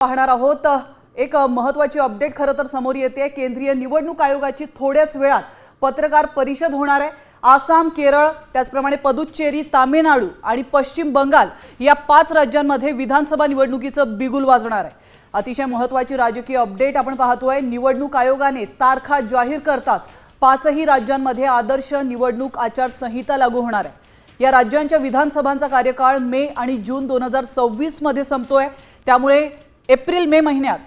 पाहणार आहोत। एक महत्त्वाची अपडेट खरं तर समोर येते। केंद्रीय निवडणूक आयोगाची थोड्याच वेळात पत्रकार परिषद होणार आहे। आसाम, केरळ, त्याचप्रमाणे पुदुच्चेरी, तामिळनाडू आणि पश्चिम बंगाल या 5 राज्यांमध्ये विधानसभा निवडणुकीचं बिगुल वाजणार आहे। अतिशय महत्त्वाची राजकीय अपडेट आपण पाहतोय। निवडणूक आयोगाने तारखा जाहीर करताच 5ही राज्यांमध्ये आदर्श निवडणूक आचारसंहिता लागू होणार आहे। या राज्यांच्या विधानसभांचा कार्यकाळ मे आणि जून 2026 मध्ये संपतोय। त्यामुळे एप्रिल-मे महिन्यात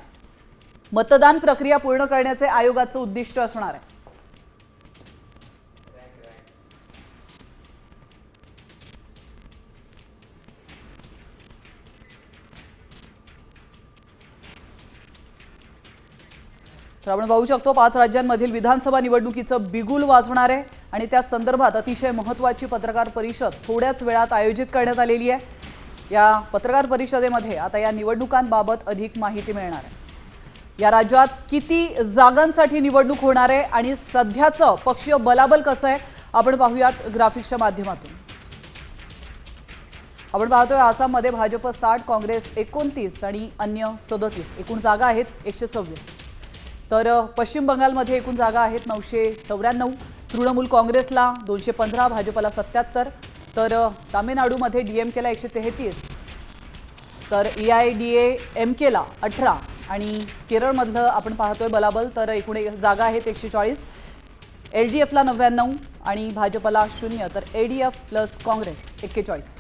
मतदान प्रक्रिया पूर्ण करण्याचे आयोगाचे उद्दिष्ट असणार आहे। तर आपण पाहू शकतो 5 राज्यांमधील विधानसभा निवडणुकीचं बिगुल वाजणार आहे आणि त्या संदर्भात अतिशय महत्त्वाची पत्रकार परिषद थोड्याच वेळात आयोजित करण्यात आलेली आहे। या पत्रकार परिषदेमध्ये आता या निवडणुकांबाबत अधिक माहिती मिळणार आहे। या राज्यात किती जागांसाठी निवडणूक होणार आहे आणि सध्याचं पक्षीय बलाबल कसं आहे आपण पाहूयात ग्राफिक्सच्या माध्यमातून। आपण पाहतोय आसाममध्ये भाजप 60, काँग्रेस 29 आणि अन्य 37, एकूण जागा आहेत 126। तर पश्चिम बंगालमध्ये एकूण जागा आहेत 994, तृणमूल काँग्रेसला 215, भाजपला 77, तर तामिळनाडूमध्ये डीएमकेला 133, तर एआयएडीएमकेला 18 आणि केरळमधलं आपण पाहतोय बलाबल तर एकूण जागा आहेत 140, एलडीएफला 99 आणि भाजपला 0, तर एडीएफ प्लस काँग्रेस 41।